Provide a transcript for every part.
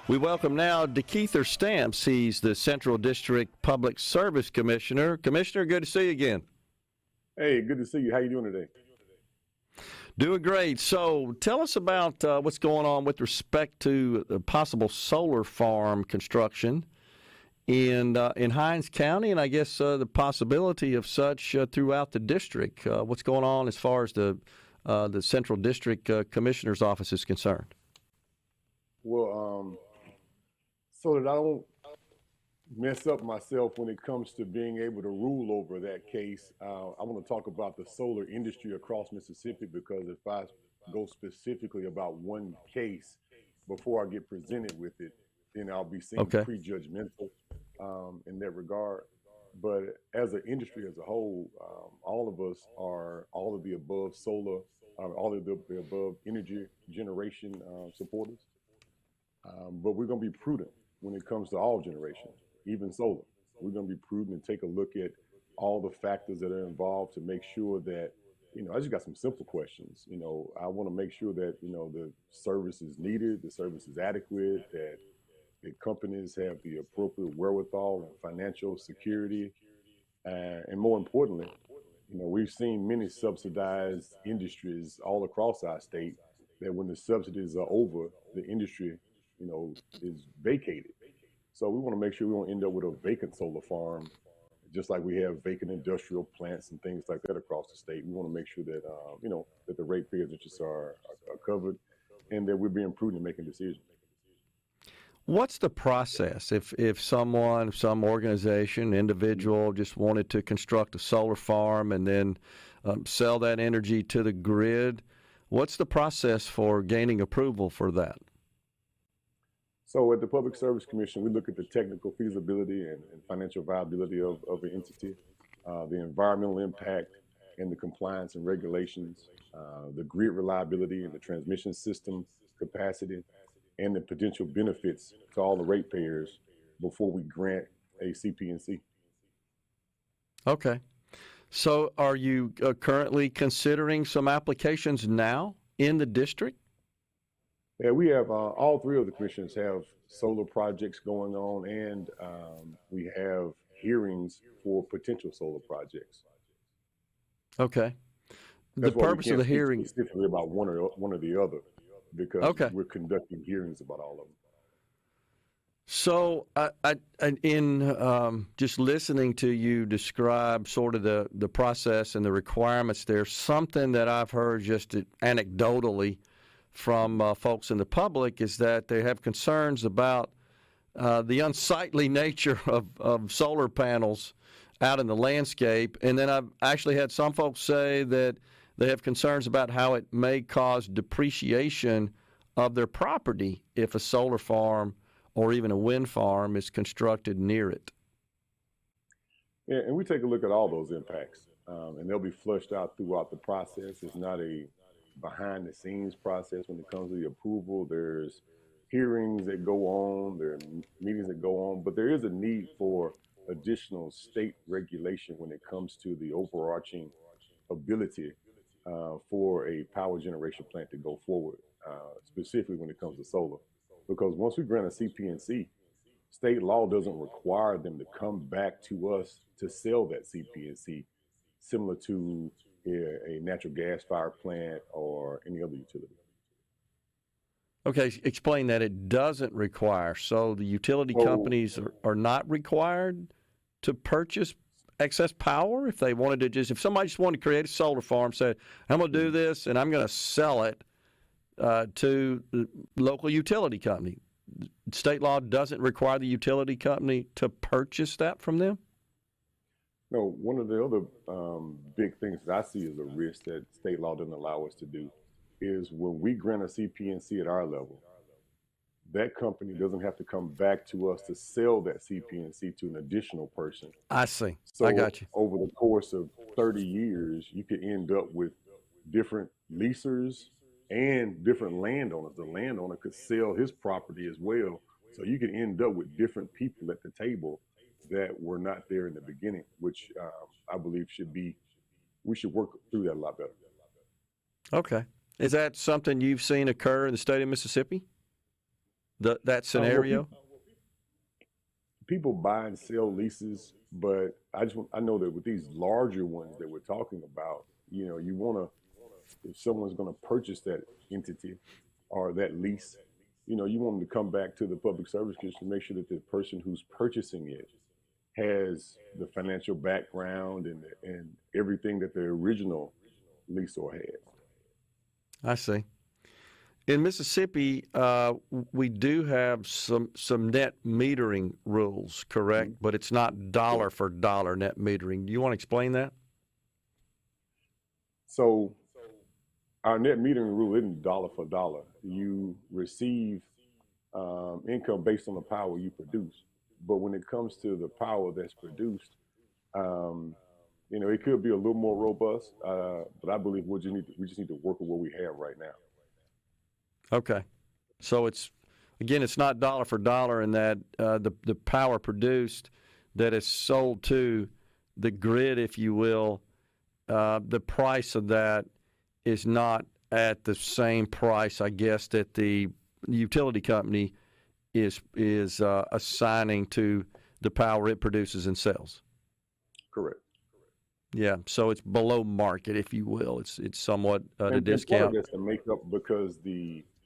We welcome now DeKeither Stamps. He's the Central District Public Service Commissioner. Commissioner, good to see you again. Hey, good to see you. How you doing today? Doing great. So tell us about what's going on with respect to the possible solar farm construction in Hinds County, and I guess the possibility of such throughout the district. What's going on as far as the Central District Commissioner's Office is concerned? Well, so that I don't mess up myself when it comes to being able to rule over that case, I want to talk about the solar industry across Mississippi, because if I go specifically about one case before I get presented with it, then I'll be seen prejudgmental in that regard. But as an industry as a whole, all of us are all of the above solar, all of the above energy generation supporters. But we're going to be prudent when it comes to all generation, even solar. We're going to be prudent and take a look at all the factors that are involved to make sure that, I just got some simple questions. I want to make sure that, the service is needed, the service is adequate, that the companies have the appropriate wherewithal and financial security. And more importantly, we've seen many subsidized industries all across our state that when the subsidies are over, the industry is vacated. So we want to make sure we don't end up with a vacant solar farm, just like we have vacant industrial plants and things like that across the state. We want to make sure that, that the ratepayers' interests are covered and that we're being prudent in making decisions. What's the process if someone, some organization, individual just wanted to construct a solar farm and then sell that energy to the grid? What's the process for gaining approval for that? So at the Public Service Commission, we look at the technical feasibility and financial viability of an entity, the environmental impact and the compliance and regulations, the grid reliability and the transmission system capacity, and the potential benefits to all the ratepayers before we grant a CP&C. Okay. So are you currently considering some applications now in the district? Yeah, we have all three of the commissions have solar projects going on, and we have hearings for potential solar projects. Okay. That's the purpose of the hearing specifically about one or the other, because we're conducting hearings about all of them. So, in just listening to you describe sort of the process and the requirements, there's something that I've heard just anecdotally from folks in the public is that they have concerns about the unsightly nature of solar panels out in the landscape. And then I've actually had some folks say that they have concerns about how it may cause depreciation of their property if a solar farm or even a wind farm is constructed near it. Yeah, and we take a look at all those impacts, and they'll be flushed out throughout the process. It's not a behind-the-scenes process when it comes to the approval. There's hearings that go on, there are meetings that go on, but there is a need for additional state regulation when it comes to the overarching ability for a power generation plant to go forward, specifically when it comes to solar. Because once we grant a CP&C, state law doesn't require them to come back to us to sell that CP&C, similar to a natural gas fire plant or any other utility. Okay, explain that. It doesn't require. So the utility companies are not required to purchase excess power if they wanted to if somebody just wanted to create a solar farm, say, I'm going to do this and I'm going to sell it to the local utility company. State law doesn't require the utility company to purchase that from them? No, one of the other big things that I see as a risk that state law doesn't allow us to do is when we grant a CP&C at our level, that company doesn't have to come back to us to sell that CP&C to an additional person. I see. So I got you. over the course of 30 years, you could end up with different leasers and different landowners. The landowner could sell his property as well. So you could end up with different people at the table that were not there in the beginning, which I believe we should work through that a lot better. Okay. Is that something you've seen occur in the state of Mississippi? that Well, scenario? people buy and sell leases, but I know that with these larger ones that we're talking about, you want to, if someone's going to purchase that entity or that lease, you want them to come back to the Public Service Commission to make sure that the person who's purchasing it has the financial background and everything that the original leaseor has. I see. In Mississippi, we do have some net metering rules, correct? Mhm. But it's not dollar for dollar net metering. Do you want to explain that? So our net metering rule isn't dollar for dollar. You receive income based on the power you produce. But when it comes to the power that's produced, um, it could be a little more robust. But I believe we just need to work with what we have right now. Okay. So it's not dollar for dollar in that the power produced that is sold to the grid, if you will, the price of that is not at the same price, I guess, that the utility company is assigning to the power it produces and sells. Correct. Yeah, so it's below market, if you will. It's somewhat at a And part of discount. that's to make up because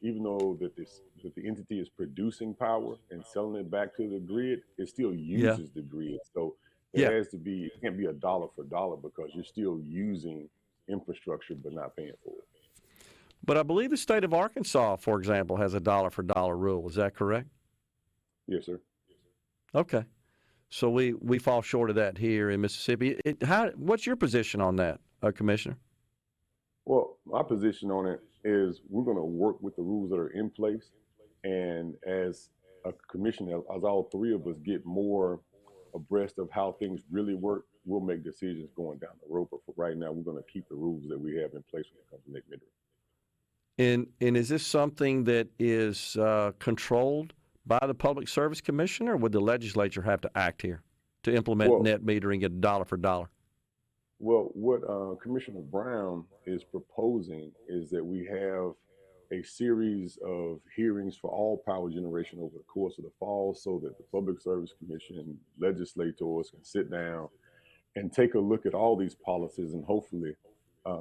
even though that the entity is producing power and selling it back to the grid, it still Yeah, uses the grid. So yeah. it can't be a dollar for dollar because you're still using infrastructure but not paying for it. But I believe the state of Arkansas, for example, has a dollar for dollar rule. Is that correct? Yes, sir. Okay. So we fall short of that here in Mississippi. What's your position on that, Commissioner? Well, my position on it is we're going to work with the rules that are in place. And as a commission, as all three of us get more abreast of how things really work, we'll make decisions going down the road. But for right now, we're going to keep the rules that we have in place when it comes to net metering. And is this something that is controlled by the Public Service Commission, or would the legislature have to act here to implement Well, net metering at dollar for dollar? what Commissioner Brown is proposing is that we have a series of hearings for all power generation over the course of the fall so that the Public Service Commission and legislators can sit down and take a look at all these policies and hopefully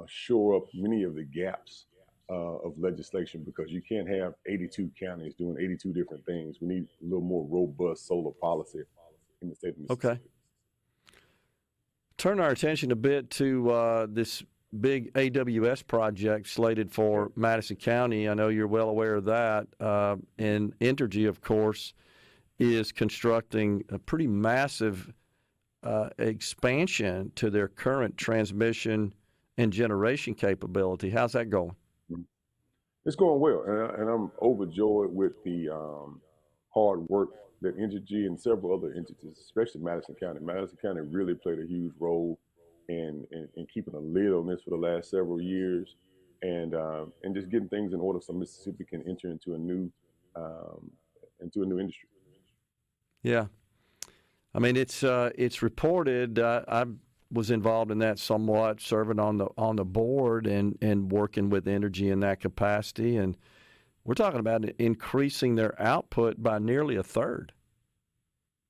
shore up many of the gaps of legislation because you can't have 82 counties doing 82 different things. We need a little more robust solar policy in the state of Okay. Mississippi. Turn our attention a bit to this big AWS project slated for Madison County. I know you're well aware of that. And Entergy, of course, is constructing a pretty massive expansion to their current transmission and generation capability. How's that going? It's going well, and I'm overjoyed with the hard work that Entergy and several other entities, especially Madison County. Madison County really played a huge role in keeping a lid on this for the last several years, and just getting things in order so Mississippi can enter into a new industry. Yeah. I mean, it's reported. I was involved in that somewhat, serving on the board and working with Entergy in that capacity. And we're talking about increasing their output by nearly a third.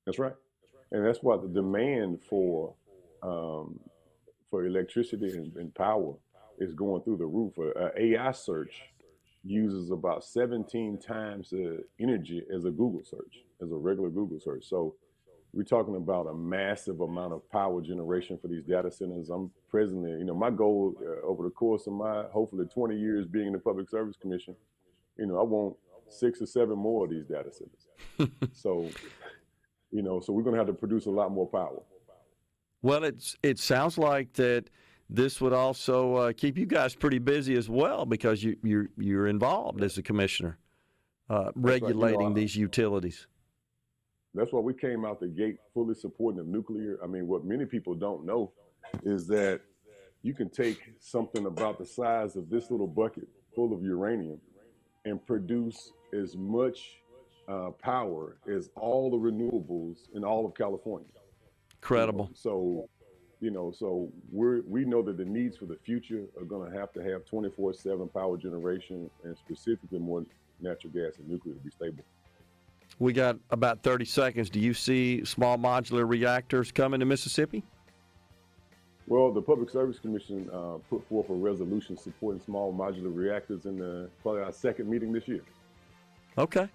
That's right, and that's why the demand for electricity and power is going through the roof. AI search uses about 17 times the energy as a Google search, as a regular Google search. So we're talking about a massive amount of power generation for these data centers. I'm presently, my goal over the course of my hopefully 20 years being in the Public Service Commission, I want 6 or 7 more of these data centers. So, so we're going to have to produce a lot more power. Well, it sounds like that this would also keep you guys pretty busy as well because you're involved as a commissioner regulating these utilities. That's why we came out the gate fully supporting the nuclear. I mean, what many people don't know is that you can take something about the size of this little bucket full of uranium and produce as much power as all the renewables in all of California. Incredible. So we know that the needs for the future are going to have 24/7 power generation and specifically more natural gas and nuclear to be stable. We got about 30 seconds. Do you see small modular reactors coming to Mississippi? Well, the Public Service Commission put forth a resolution supporting small modular reactors in probably our second meeting this year. Okay.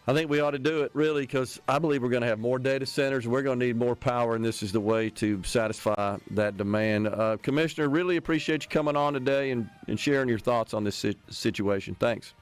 I think we ought to do it, really, because I believe we're going to have more data centers. We're going to need more power, and this is the way to satisfy that demand. Commissioner, really appreciate you coming on today and sharing your thoughts on this situation. Thanks.